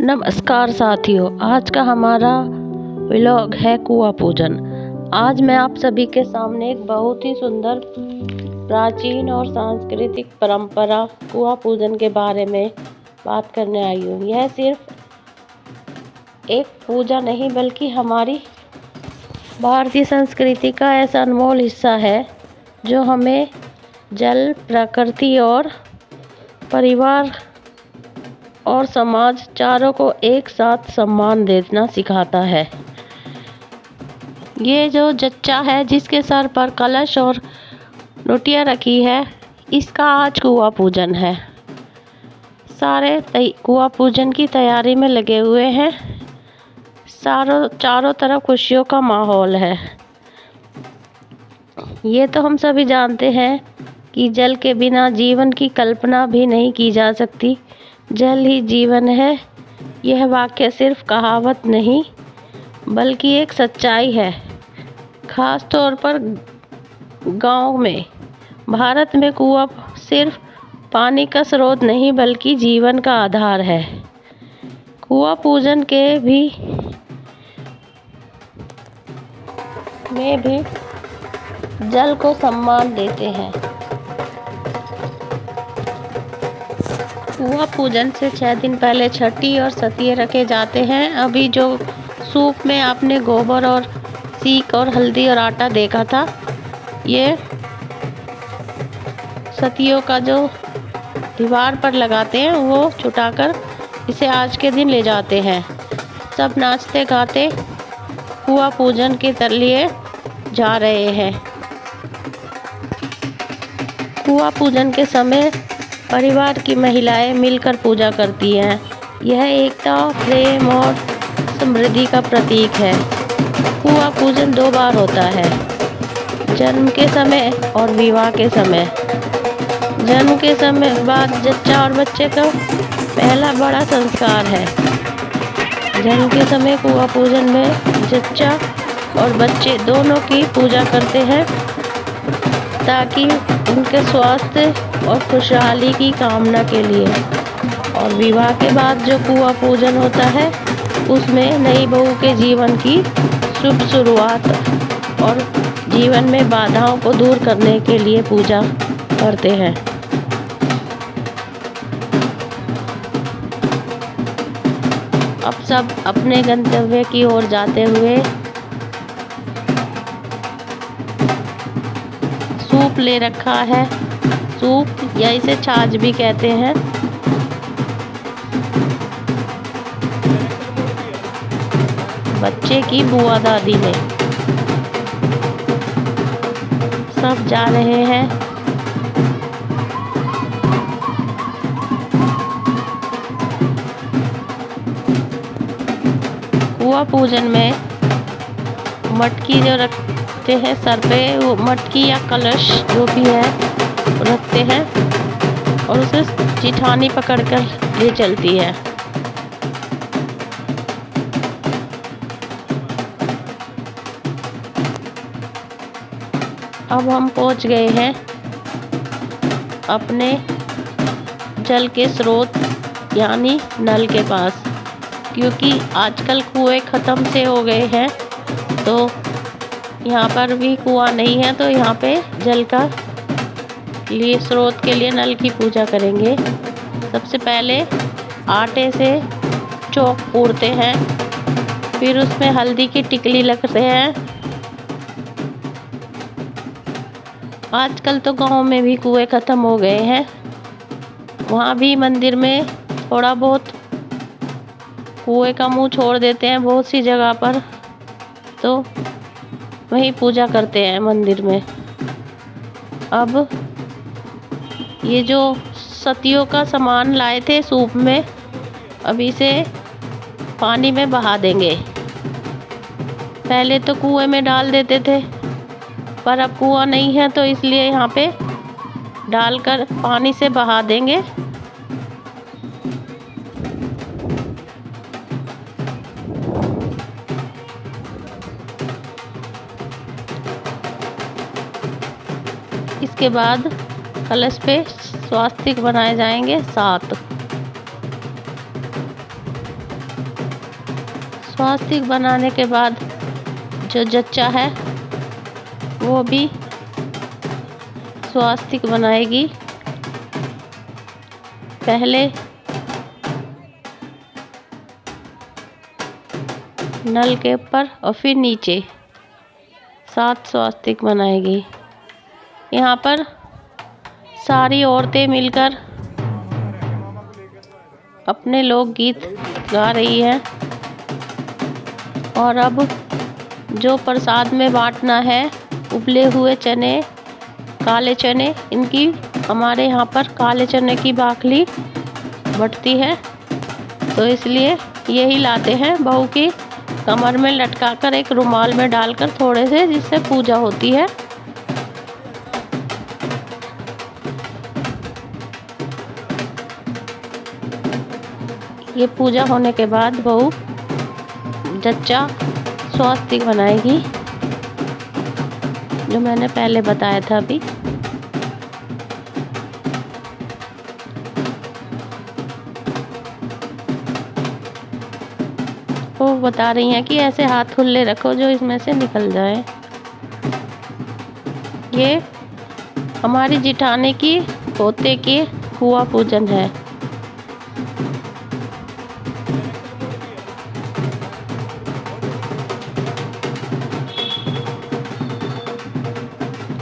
नमस्कार साथियों, आज का हमारा व्लॉग है कुआं पूजन। आज मैं आप सभी के सामने एक बहुत ही सुंदर प्राचीन और सांस्कृतिक परंपरा कुआं पूजन के बारे में बात करने आई हूँ। यह सिर्फ एक पूजा नहीं बल्कि हमारी भारतीय संस्कृति का ऐसा अनमोल हिस्सा है जो हमें जल, प्रकृति और परिवार और समाज चारों को एक साथ सम्मान देना सिखाता है। ये जो जच्चा है जिसके सर पर कलश और रोटियां रखी है, इसका आज कुआं पूजन है। सारे कुआं पूजन की तैयारी में लगे हुए हैं। चारों तरफ खुशियों का माहौल है। ये तो हम सभी जानते हैं कि जल के बिना जीवन की कल्पना भी नहीं की जा सकती। जल ही जीवन है। यह वाक्य सिर्फ कहावत नहीं बल्कि एक सच्चाई है। खास तौर पर गांव में, भारत में कुआं सिर्फ पानी का स्रोत नहीं बल्कि जीवन का आधार है। कुआं पूजन में भी जल को सम्मान देते हैं। कुआं पूजन से 6 दिन पहले छठी और सतिये रखे जाते हैं। अभी जो सूप में आपने गोबर और सीख और हल्दी और आटा देखा था, ये सतियों का जो दीवार पर लगाते हैं वो छुटाकर इसे आज के दिन ले जाते हैं। सब नाचते गाते कुआं पूजन के लिए जा रहे हैं। कुआं पूजन के समय परिवार की महिलाएं मिलकर पूजा करती हैं। यह एकता, प्रेम और समृद्धि का प्रतीक है। कुआं पूजन 2 बार होता है, जन्म के समय और विवाह के समय। जन्म के समय बाद जच्चा और बच्चे का पहला बड़ा संस्कार है। जन्म के समय कुआं पूजन में जच्चा और बच्चे दोनों की पूजा करते हैं ताकि उनके स्वास्थ्य और खुशहाली की कामना के लिए। और विवाह के बाद जो कुआं पूजन होता है उसमें नई बहू के जीवन की शुभ शुरुआत और जीवन में बाधाओं को दूर करने के लिए पूजा करते हैं। अब सब अपने गंतव्य की ओर जाते हुए सूप ले रखा है। सूप या इसे छाछ भी कहते हैं। बच्चे की बुआ दादी ने सब जा रहे हैं। कुआं पूजन में मटकी जो रखते हैं सर पे, वो मटकी या कलश जो भी है रखते हैं और उसे जिठानी पकड़कर ले चलती है। अब हम पहुंच गए हैं अपने जल के स्रोत यानी नल के पास, क्योंकि आजकल कुएं ख़त्म से हो गए हैं तो यहाँ पर भी कुआं नहीं है, तो यहाँ पे जल का लिए स्रोत के लिए नल की पूजा करेंगे। सबसे पहले आटे से चौक पूरते हैं, फिर उसमें हल्दी की टिकली लगते हैं। आजकल तो गांव में भी कुएं ख़त्म हो गए हैं। वहाँ भी मंदिर में थोड़ा बहुत कुएं का मुंह छोड़ देते हैं बहुत सी जगह पर, तो वहीं पूजा करते हैं मंदिर में। अब ये जो सतियों का सामान लाए थे सूप में, अब इसे पानी में बहा देंगे। पहले तो कुएं में डाल देते थे, पर अब कुआं नहीं है तो इसलिए यहाँ पे डालकर पानी से बहा देंगे। इसके बाद कलश पे स्वास्तिक बनाए जाएंगे 7। स्वास्तिक बनाने के बाद जो जच्चा है वो भी स्वास्तिक बनाएगी। पहले नल के ऊपर और फिर नीचे 7 स्वास्तिक बनाएगी। यहाँ पर सारी औरतें मिलकर अपने लोकगीत गा रही हैं। और अब जो प्रसाद में बांटना है, उबले हुए चने, काले चने, इनकी हमारे यहाँ पर काले चने की बाखली बटती है, तो इसलिए यही लाते हैं बहू की कमर में लटकाकर एक रुमाल में डालकर थोड़े से, जिससे पूजा होती है। ये पूजा होने के बाद बहू जच्चा स्वास्तिक बनाएगी, जो मैंने पहले बताया था अभी। वो बता रही हैं कि ऐसे हाथ खुले रखो जो इसमें से निकल जाए। ये हमारी जिठानी की पोते के कुआं पूजन है।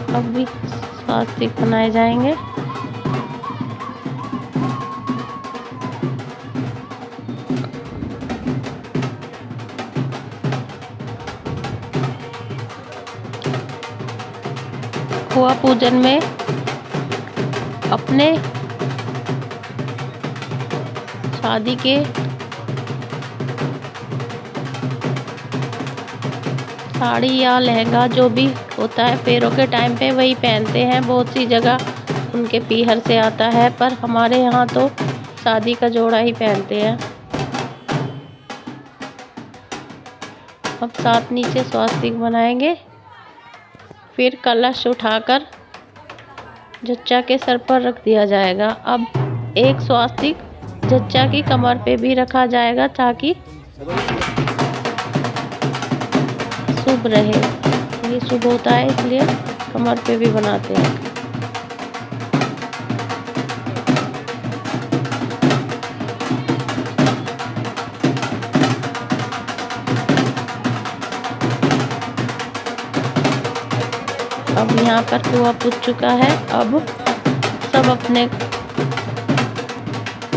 अब भी स्वास्तिक बनाए जाएंगे। कुआं पूजन में अपने शादी के साड़ी या लहंगा जो भी होता है फेरों के टाइम पे वही पहनते हैं। बहुत सी जगह उनके पीहर से आता है, पर हमारे यहाँ तो शादी का जोड़ा ही पहनते हैं। अब 7 नीचे स्वास्तिक बनाएंगे, फिर कलश उठाकर जच्चा के सर पर रख दिया जाएगा। अब एक स्वास्तिक जच्चा की कमर पे भी रखा जाएगा ताकि शुभ रहे। ये शुभ होता है, इसलिए कमर पे भी बनाते हैं। अब यहाँ पर कुआं पूज चुका है। अब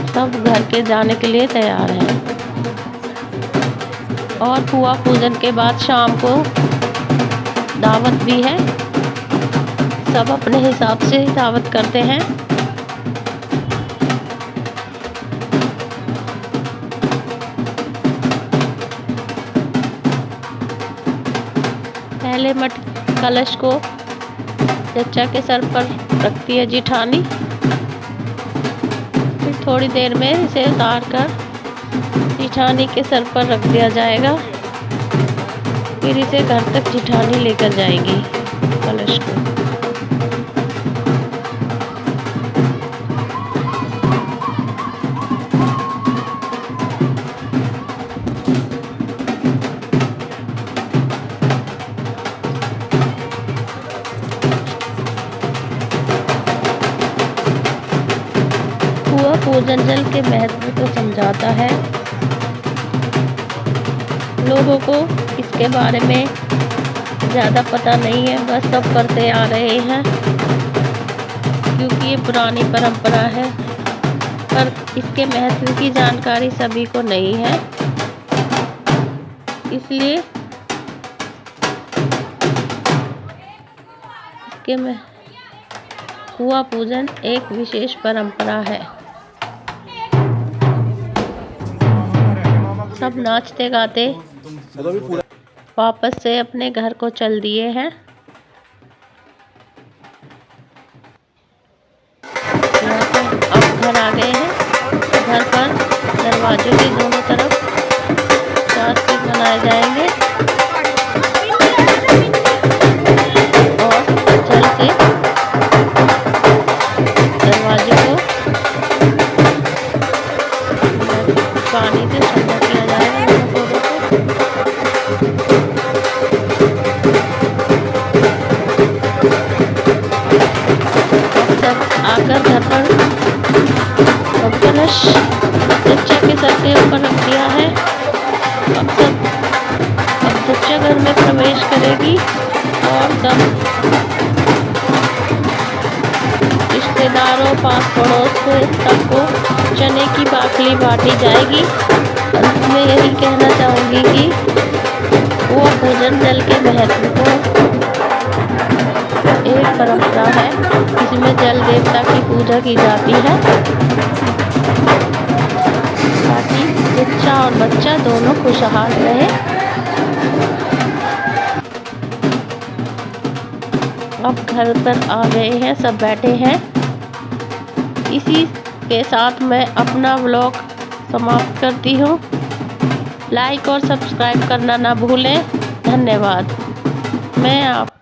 सब घर के जाने के लिए तैयार हैं। और कुआं पूजन के बाद शाम को दावत भी है। सब अपने हिसाब से दावत करते हैं। पहले कलश को जच्चा के सर पर रखती है जिठानी, फिर थोड़ी देर में इसे उतार कर जिठानी के सर पर रख दिया जाएगा। फिर इसे घर तक जिठानी लेकर जाएगी कलश को। कुआं पूजन जल के महत्व को समझाता है। लोगों को इसके बारे में ज़्यादा पता नहीं है, बस सब करते आ रहे हैं क्योंकि ये पुरानी परंपरा है, पर इसके महत्व की जानकारी सभी को नहीं है। इसलिए इसके में कुआं पूजन एक विशेष परंपरा है। सब नाचते गाते वापस से अपने घर को चल दिए हैं। यहाँ पर अब घर आ गए हैं। घर पर दरवाजों के दोनों तरफ स्वास्तिक बनाए जाएंगे और जल से दरवाजे को पानी से ठंडा किया जाएगा। से ऊपर रख दिया है। अब बच्चा घर में प्रवेश करेगी और सब रिश्तेदारों, पास पड़ोस से सबको चने की बाखली बांटी जाएगी। अंत में यही कहना चाहूँगी कि पुआ पूजन जल के महत्व को एक परंपरा है, इसमें जल देवता की पूजा की जाती है ताकि बच्चा और बच्चा दोनों खुशहाल रहे। अब घर पर आ गए हैं, सब बैठे हैं। इसी के साथ मैं अपना व्लॉग समाप्त करती हूँ। लाइक और सब्सक्राइब करना ना भूलें। धन्यवाद। मैं आप